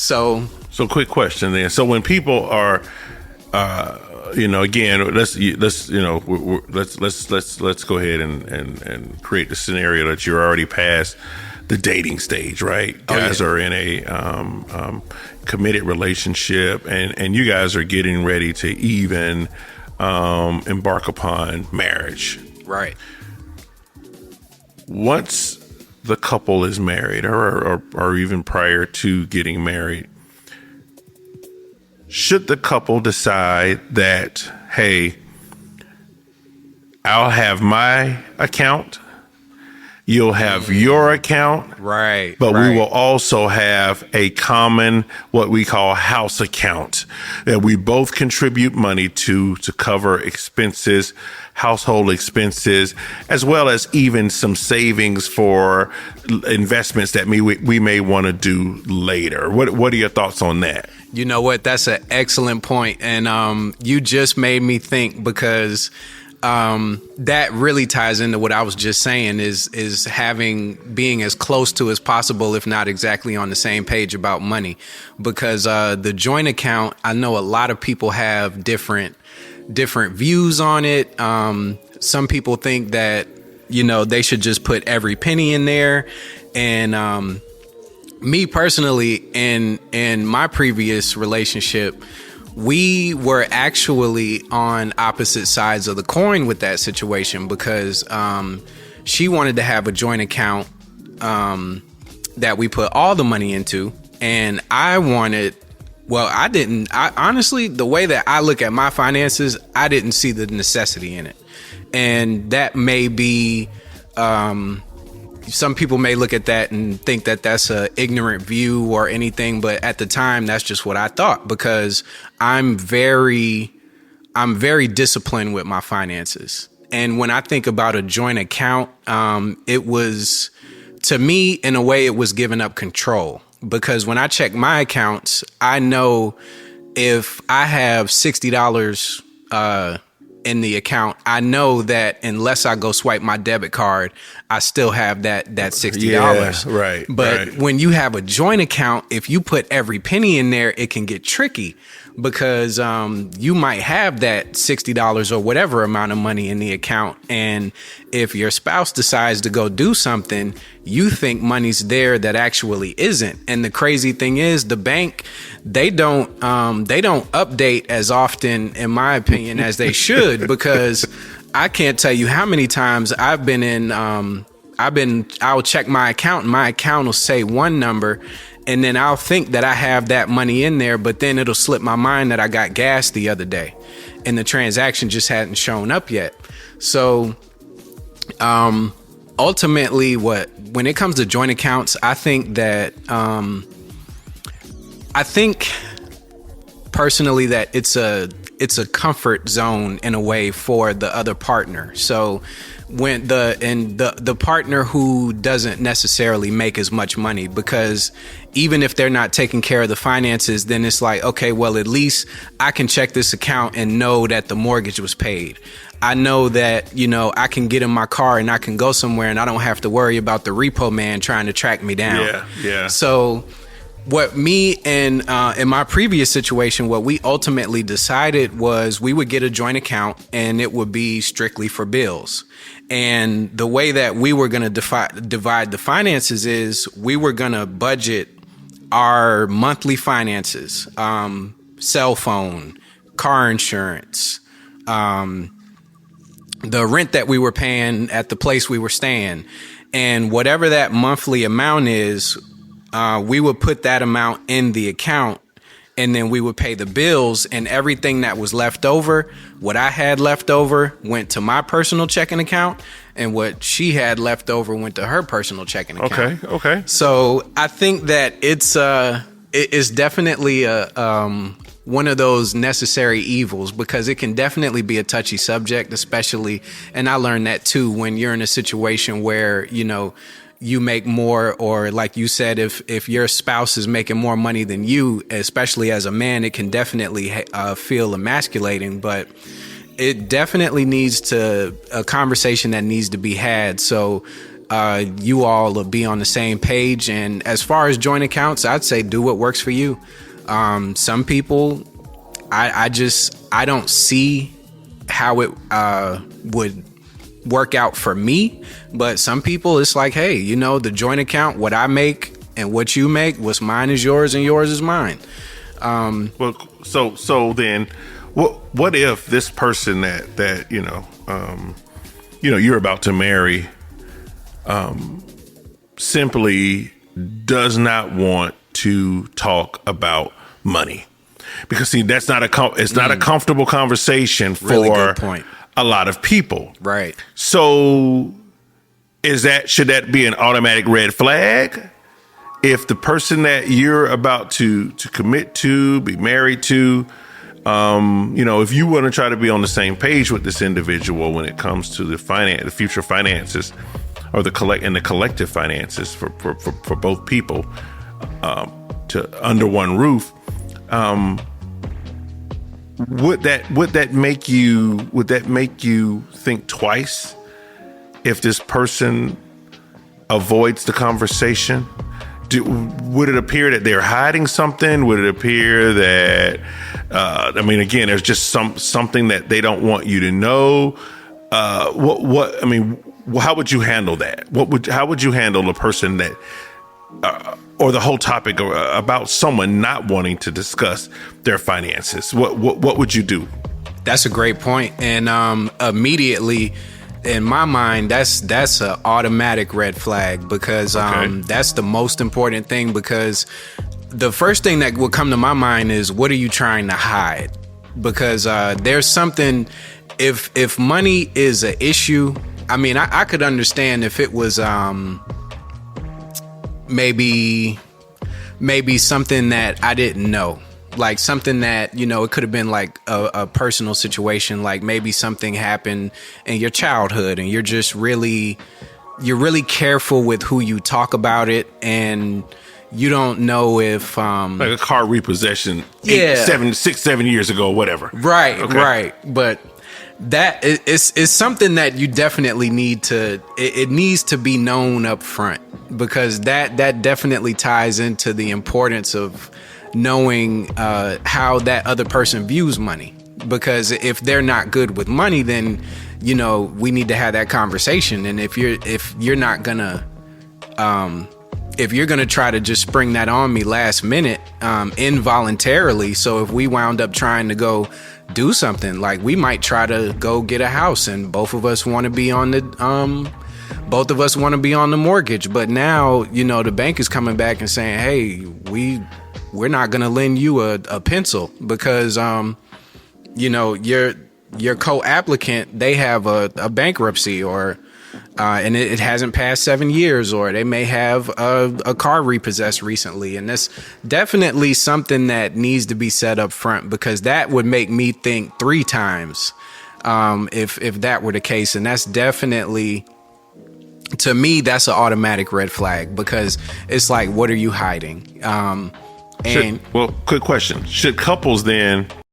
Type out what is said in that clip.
So quick question then. So when people are, again, let's go ahead and create the scenario that you're already past the dating stage, right? Guys are in a committed relationship, and you guys are getting ready to even embark upon marriage. Right. Once the couple is married, or even prior to getting married, should the couple decide that, hey, I'll have my account, you'll have your account, right? But we will also have a common, what we call house account, that we both contribute money to cover expenses, household expenses, as well as even some savings for investments that we may want to do later. What are your thoughts on that? You know what? That's an excellent point. And you just made me think, because that really ties into what I was just saying, is being as close to as possible, if not exactly on the same page about money. Because the joint account, I know a lot of people have different views on it. Some people think that, they should just put every penny in there. And me personally, in my previous relationship, we were actually on opposite sides of the coin with that situation, because she wanted to have a joint account that we put all the money into, and I didn't. Honestly, the way that I look at my finances, I didn't see the necessity in it. And that may be, some people may look at that and think that that's a ignorant view or anything, but at the time, that's just what I thought, because I'm very disciplined with my finances. And when I think about a joint account, it was, to me, in a way, it was giving up control. Because when I check my accounts, I know if I have $60 in the account, I know that unless I go swipe my debit card, I still have that $60. Yeah, right. But when you have a joint account, if you put every penny in there, it can get tricky, because you might have that $60 or whatever amount of money in the account. And if your spouse decides to go do something, you think money's there that actually isn't. And the crazy thing is, the bank, they don't update as often, in my opinion, as they should, because I can't tell you how many times I've been in, I'll check my account, and my account will say one number, and then I'll think that I have that money in there, but then it'll slip my mind that I got gas the other day and the transaction just hadn't shown up yet. So, ultimately, when it comes to joint accounts, I think that, I think personally that it's a comfort zone in a way for the other partner. So when the partner who doesn't necessarily make as much money, because even if they're not taking care of the finances, then it's like, okay, well, at least I can check this account and know that the mortgage was paid. I know that, I can get in my car and I can go somewhere and I don't have to worry about the repo man trying to track me down. Yeah. So what me and in my previous situation, what we ultimately decided was we would get a joint account, and it would be strictly for bills. And the way that we were going to divide the finances is we were going to budget our monthly finances, cell phone, car insurance, the rent that we were paying at the place we were staying, and whatever that monthly amount is, we would put that amount in the account, and then we would pay the bills, and everything that was left over, what I had left over went to my personal checking account, and what she had left over went to her personal checking account. Okay. So I think that it's definitely one of those necessary evils, because it can definitely be a touchy subject, especially, and I learned that too, when you're in a situation where, you make more, or like you said, if your spouse is making more money than you, especially as a man, it can definitely feel emasculating, but it definitely needs a conversation that needs to be had. So you all will be on the same page. And as far as joint accounts, I'd say do what works for you. Some people, I don't see how it would work out for me, but some people it's like, hey, the joint account, what I make and what you make, what's mine is yours and yours is mine. Well, so then what if this person that you're about to marry simply does not want to talk about money? Because see, that's not not a comfortable conversation for Really good point. a lot of people. Right. So should that be an automatic red flag? If the person that you're about to commit to, be married to, if you want to try to be on the same page with this individual when it comes to the future finances, or the collective finances for both people, to under one roof, would that make you think twice if this person avoids the conversation? Would it appear that they're hiding something? Would it appear that, again, there's just something that they don't want you to know? How would you handle that? How would you handle a person that, or the whole topic about someone not wanting to discuss their finances? What would you do? That's a great point. And immediately, in my mind, that's an automatic red flag, because that's the most important thing, because the first thing that will come to my mind is, what are you trying to hide? Because there's something, if money is an issue, I could understand if it was maybe something that I didn't know. Like something that, it could have been like a personal situation, like maybe something happened in your childhood and you're really careful with who you talk about it, and you don't know if like a car repossession 7 years ago, whatever. Right, Okay. right. But that is something that you definitely need to, it needs to be known up front, because that definitely ties into the importance of knowing how that other person views money. Because if they're not good with money, then we need to have that conversation. And if you're not gonna if you're gonna try to just spring that on me last minute, involuntarily, so if we wound up trying to go do something, like we might try to go get a house and both of us want to be on the mortgage, but now the bank is coming back and saying, hey, we're not going to lend you a pencil, because your co-applicant, they have a bankruptcy, or and it hasn't passed 7 years, or they may have a car repossessed recently. And that's definitely something that needs to be set up front, because that would make me think 3 times if that were the case. And that's definitely, to me, that's an automatic red flag, because it's like, what are you hiding? Quick question. Should couples then